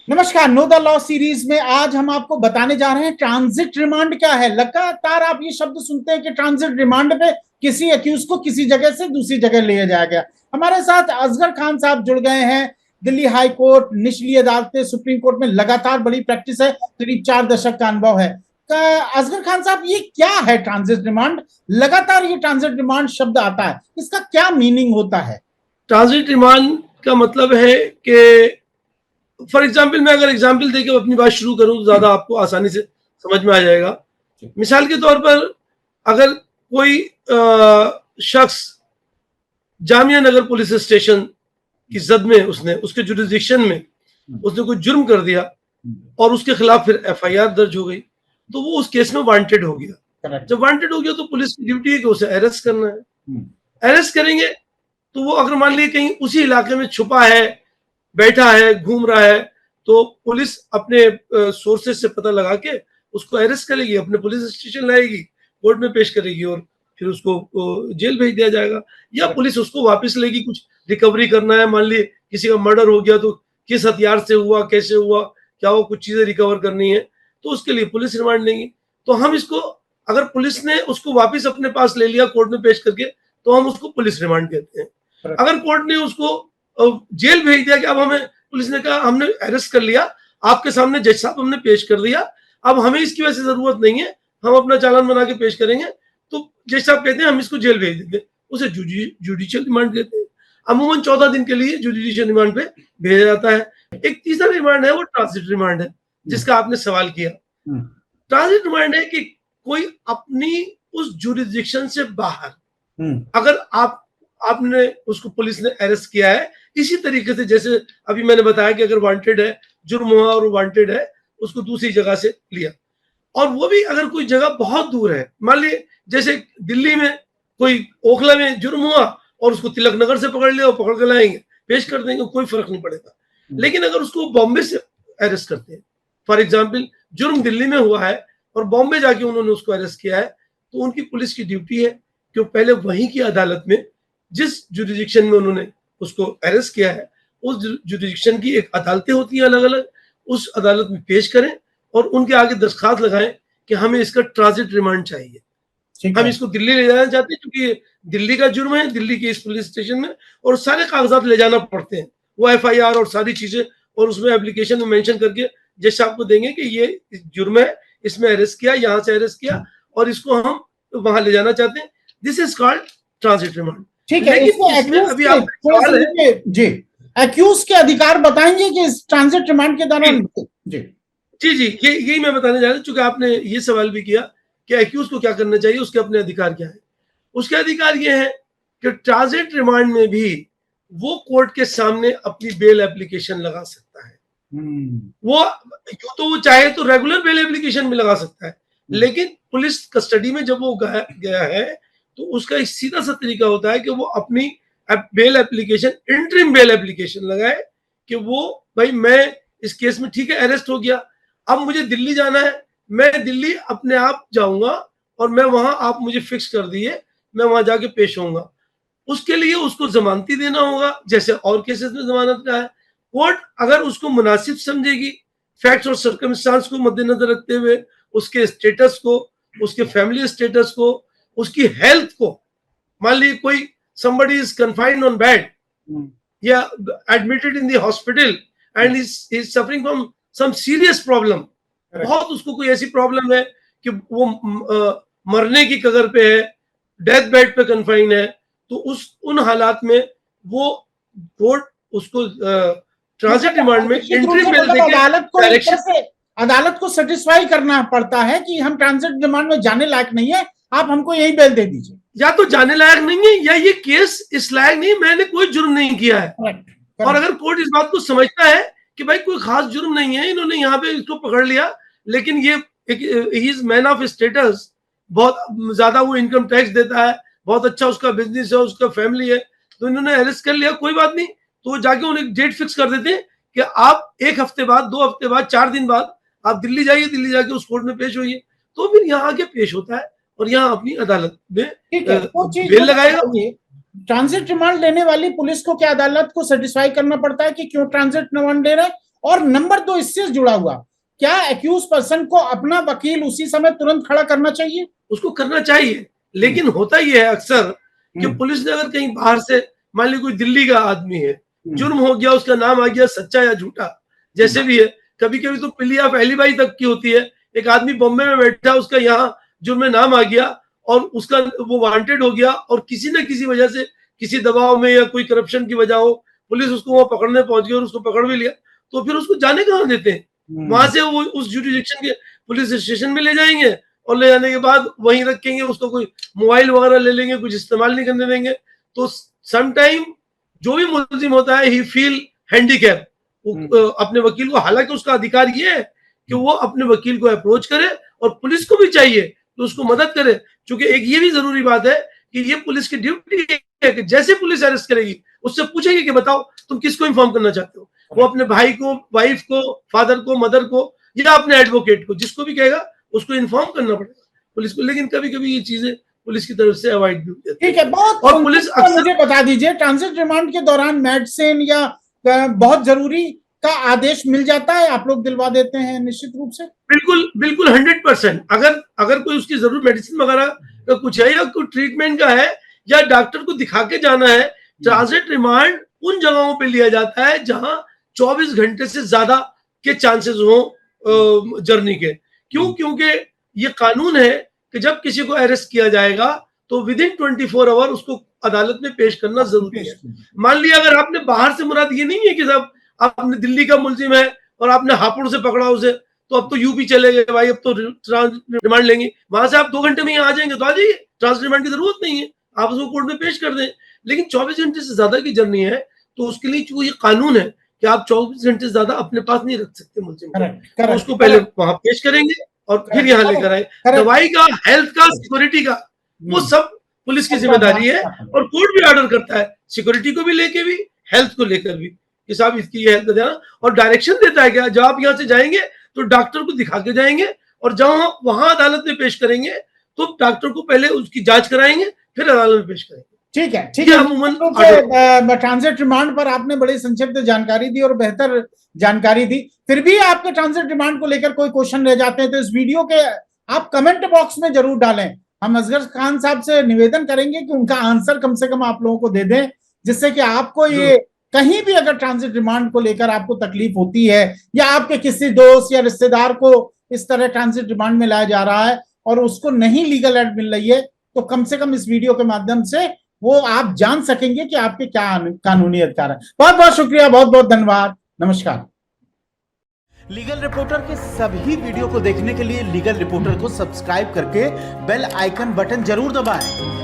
नमस्कार। Know the law series में आज हम आपको बताने जा रहे हैं ट्रांजिट रिमांड क्या है। लगातार आप ये शब्द सुनते हैं कि ट्रांजिट रिमांड पे किसी अक्यूज को किसी जगह से दूसरी जगह ले जाया गया। हमारे साथ असगर खान साहब जुड़ गए हैं। दिल्ली हाई कोर्ट, निचली अदालतें, सुप्रीम कोर्ट में लगातार बड़ी प्रैक्टिस है, करीब 4 दशक का अनुभव है। असगर खान साहब, ये क्या है ट्रांजिट रिमांड? लगातार ये ट्रांजिट रिमांड शब्द आता है, इसका क्या मीनिंग होता है? ट्रांजिट रिमांड का मतलब है कि फॉर एग्जाम्पल मैं अगर एग्जाम्पल देके अपनी बात शुरू करूं तो ज्यादा आपको आसानी से समझ में आ जाएगा। मिसाल के तौर पर अगर कोई शख्स जामिया नगर पुलिस स्टेशन की जद में उसके जुरिस्डिक्शन में उसने कोई जुर्म कर दिया और उसके खिलाफ फिर एफआईआर दर्ज हो गई, तो वो उस केस में वांटेड हो गया। जब वांटेड हो गया तो पुलिस की ड्यूटी है कि उसे अरेस्ट करना है। अरेस्ट करेंगे तो वो अगर मान लीजिए कहीं उसी इलाके में छुपा है, बैठा है, घूम रहा है, तो पुलिस अपने सोर्सेज से पता लगा के उसको अरेस्ट करेगी, अपने पुलिस स्टेशन लाएगी, कोर्ट में पेश करेगी और फिर उसको जेल भेज दिया जाएगा। या पुलिस उसको वापस लेगी, कुछ रिकवरी करना है, मान लीजिए किसी का मर्डर हो गया तो किस हथियार से हुआ, कैसे हुआ, क्या वो कुछ चीजें रिकवर करनी है, तो उसके लिए पुलिस रिमांड लेंगी। तो हम इसको, अगर पुलिस ने उसको वापस अपने पास ले लिया कोर्ट में पेश करके, तो हम उसको पुलिस रिमांड कहते हैं। अगर कोर्ट ने उसको जेल भेज दिया कि अब हमें, पुलिस ने कहा हमने अरेस्ट कर लिया, आपके सामने जज साहब हमने पेश कर दिया, अब हमें इसकी वजह से जरूरत नहीं है, हम अपना चालान बना के पेश करेंगे, तो जज साहब कहते हैं हम इसको जेल भेज देंगे, उसे जुडिशियल रिमांड कहते हैं। अमूमन 14 दिन के लिए जुडिशियल रिमांड पे भेजा जाता है। एक तीसरा रिमांड है, वो ट्रांजिट रिमांड है, जिसका आपने सवाल किया। ट्रांजिट रिमांड है कि कोई अपनी उस जुरिस्डिक्शन से बाहर, अगर आपने उसको, पुलिस ने अरेस्ट किया है, इसी तरीके से जैसे अभी मैंने बताया कि अगर वांटेड है, जुर्म हुआ और वांटेड है, उसको दूसरी जगह से लिया, और वो भी अगर कोई जगह बहुत दूर है, मान लीजिए जैसे दिल्ली में कोई ओखला में जुर्म हुआ और उसको तिलक नगर से पकड़ लिया और पकड़ के लाएंगे, पेश कर देंगे, कोई फर्क नहीं पड़ेगा। लेकिन अगर उसको बॉम्बे से अरेस्ट करते हैं, फॉर एग्जाम्पल जुर्म दिल्ली में हुआ है और बॉम्बे जाके उन्होंने उसको अरेस्ट किया है, तो उनकी पुलिस की ड्यूटी है कि पहले वहीं की अदालत में, जिस जुरिस्डिक्शन में उन्होंने उसको अरेस्ट किया है, उस जुरिस्डिक्शन की एक अदालतें होती हैं अलग अलग, उस अदालत में पेश करें और उनके आगे दरखास्त लगाएं कि हमें इसका ट्रांजिट रिमांड चाहिए, हम इसको दिल्ली ले जाना चाहते हैं क्योंकि दिल्ली का जुर्म है, दिल्ली के इस पुलिस स्टेशन में, और सारे कागजात ले जाना पड़ते हैं, वो एफआईआर और सारी चीजें, और उसमें एप्लीकेशन में मेंशन करके जज साहब को देंगे कि ये जुर्म है, इसमें अरेस्ट किया, यहाँ से अरेस्ट किया और इसको हम वहां ले जाना चाहते हैं। This is called transit remand. ठीक है, इसमें अभी आप सवाल है जी, एक्यूज के अधिकार बताएंगे कि इस ट्रांजिट रिमांड के दौरान? जी जी जी, यही मैं बताने जा रहा हूँ, चूंकि आपने ये सवाल भी किया कि एक्यूज को क्या करना चाहिए, उसके अपने अधिकार क्या है। उसके अधिकार ये है कि ट्रांजिट रिमांड में भी वो कोर्ट के सामने अपनी बेल एप्लीकेशन लगा सकता है। वो तो वो चाहे तो रेगुलर बेल एप्लीकेशन भी लगा सकता है, लेकिन पुलिस कस्टडी में जब वो गया है तो उसका एक सीधा सा तरीका होता है कि वो अपनी bail application, interim bail application लगाए कि वो, भाई मैं इस केस में, ठीक है, अरेस्ट हो गया, अब मुझे दिल्ली जाना है, मैं दिल्ली अपने आप जाऊंगा और मैं वहां, आप मुझे फिक्स कर दिए, मैं वहां जाके पेश होऊंगा। उसके लिए उसको जमानती देना होगा, जैसे और केसेस में जमानत का है। कोर्ट अगर उसको मुनासिब समझेगी, फैक्ट्स और सर्कमस्टांस को मद्देनजर रखते हुए, उसके स्टेटस को, उसके फैमिली स्टेटस को, उसकी हेल्थ को, मान लीजिए कोई somebody is confined on bed, या admitted in the hospital and is suffering from some serious problem, बहुत उसको कोई ऐसी प्रॉब्लम है कि वो मरने की कगार पे है, डेथ बेड पे कन्फाइन है, तो उन हालात में वो कोर्ट उसको ट्रांजिट रिमांड में इंटरिम बेल देके अदालत को सेटिस्फाई करना पड़ता है कि हम ट्रांजिट रिमांड में जाने लायक नहीं है, आप हमको यही बेल दे दीजिए। या तो जाने लायक नहीं है, या ये केस इस लायक नहीं, मैंने कोई जुर्म नहीं किया है। और अगर कोर्ट इस बात को समझता है कि भाई कोई खास जुर्म नहीं है, इन्होंने यहाँ पे इसको पकड़ लिया, लेकिन ये he is man of status, बहुत ज्यादा वो इनकम टैक्स देता है, बहुत अच्छा उसका बिजनेस है, उसका फैमिली है, तो इन्होंने अरेस्ट कर लिया, कोई बात नहीं, तो जाके उन्हें डेट फिक्स कर देते हैं कि आप 1 हफ्ते बाद, 2 हफ्ते बाद, 4 दिन बाद आप दिल्ली जाइए, दिल्ली जाके उस कोर्ट में पेश होइए, तो फिर यहाँ आके पेश होता है और यहाँ अपनी अदालत में बेल लगाएगा। ट्रांजिट रिमांड लेने वाली पुलिस को क्या अदालत को सेटिस्फाई करना पड़ता है कि क्यों ट्रांजिट रिमांड ले रहे हैं, और नंबर 2 इससे जुड़ा हुआ, क्या एक्यूज पर्सन को अपना वकील उसी समय तुरंत खड़ा करना चाहिए? उसको करना चाहिए, लेकिन होता ही है अक्सर कि पुलिस ने अगर कहीं बाहर से, मान लीजिए कोई दिल्ली का आदमी है, जुर्म हो गया, उसका नाम आ गया सच्चा या झूठा, जैसे भी है, कभी कभी तो पिलिया पहली बारी तक की होती है, एक आदमी बॉम्बे में बैठा, उसका यहाँ जुर्म में नाम आ गया और उसका वो वांटेड हो गया, और किसी न किसी वजह से, किसी दबाव में या कोई करप्शन की वजह हो, पुलिस उसको वहां पकड़ने पहुंच गई और उसको पकड़ भी लिया, तो फिर उसको जाने कहाँ देते हैं? वहां से वो उस जुरिडिक्शन के पुलिस स्टेशन में ले जाएंगे और ले जाने के बाद वहीं रखेंगे, उसको कोई मोबाइल वगैरह ले लेंगे, कुछ इस्तेमाल नहीं करने देंगे। तो समटाइम जो भी मुलजिम होता है ही फील हैंडीकैप अपने वकील को, हालांकि उसका अधिकार ये है कि वो अपने वकील को अप्रोच करे और पुलिस को भी चाहिए तो उसको मदद करे, क्योंकि एक ये भी जरूरी बात है कि ये पुलिस की ड्यूटी है कि जैसे पुलिस अरेस्ट करेगी उससे पूछेगी कि बताओ तुम किसको इन्फॉर्म करना चाहते हो, वो अपने भाई को, वाइफ को, फादर को, मदर को, या अपने एडवोकेट को, जिसको भी कहेगा उसको इन्फॉर्म करना पड़ेगा पुलिस को। लेकिन कभी कभी ये चीजें पुलिस की तरफ से अवॉइड भी होती है। ठीक है, बहुत और पुलिस अक्सर, मुझे बता दीजिए, ट्रांजिट रिमांड के दौरान मेडिसिन या बहुत जरूरी का आदेश मिल जाता है, आप लोग दिलवा देते हैं निश्चित रूप से? बिल्कुल बिल्कुल 100%। अगर कोई उसकी जरूर मेडिसिन वगैरह का कुछ है या कोई ट्रीटमेंट का है या डॉक्टर को दिखा के जाना है, ट्रांजिट रिमांड उन जगहों पे लिया जाता है जहां 24 घंटे से ज्यादा के चांसेस हो जर्नी के। क्यों? क्योंकि ये कानून है कि जब किसी को अरेस्ट किया जाएगा तो विद इन 24 आवर उसको अदालत में पेश करना जरूरी है। मान लिया अगर आपने बाहर से, मुराद ये नहीं है कि साहब आपने दिल्ली का मुलजिम है और आपने हापुड़ से पकड़ा उसे, तो अब तो यूपी चले गए भाई, अब तो ट्रांजिट रिमांड लेंगे, वहां से आप 2 घंटे में यहाँ आ जाएंगे तो आ जाइए, ट्रांजिट रिमांड की जरूरत नहीं है, आप उसको कोर्ट में पेश कर दें। लेकिन 24 घंटे से ज्यादा की जर्नी है तो उसके लिए ये कानून है कि आप 24 घंटे से ज्यादा अपने पास नहीं रख सकते मुलजिम को, तो उसको पहले वहां पेश करेंगे और फिर यहाँ लेकर आए। दवाई का, हेल्थ का, सिक्योरिटी का, वो सब पुलिस की जिम्मेदारी है और कोर्ट भी ऑर्डर करता है सिक्योरिटी को भी लेके भी, हेल्थ को लेकर भी, कि साहब इसकी ये हेल्थ देना, और डायरेक्शन देता है कि जब आप यहाँ से जाएंगे तो डॉक्टर को दिखा के जाएंगे और जहां वहां अदालत में पेश करेंगे तो डॉक्टर को पहले उसकी जांच कराएंगे फिर अदालत में पेश करेंगे। ठीक है, ठीक है। ट्रांजिट रिमांड पर आपने बड़ी संक्षिप्त जानकारी दी और बेहतर जानकारी दी। फिर भी आपके ट्रांजिट रिमांड को लेकर कोई क्वेश्चन रह जाते हैं तो इस वीडियो के आप कमेंट बॉक्स में जरूर डालें। हम असगर खान साहब से निवेदन करेंगे कि उनका आंसर कम से कम आप लोगों को दे दें, जिससे कि आपको ये कहीं भी अगर ट्रांजिट रिमांड को लेकर आपको तकलीफ होती है या आपके किसी दोस्त या रिश्तेदार को इस तरह ट्रांजिट रिमांड में लाया जा रहा है और उसको नहीं लीगल एड मिल रही है, तो कम से कम इस वीडियो के माध्यम से वो आप जान सकेंगे कि आपके क्या कानूनी अधिकार है। बहुत बहुत शुक्रिया, बहुत बहुत धन्यवाद, नमस्कार। लीगल रिपोर्टर के सभी वीडियो को देखने के लिए लीगल रिपोर्टर को सब्सक्राइब करके बेल आइकन बटन जरूर दबाएं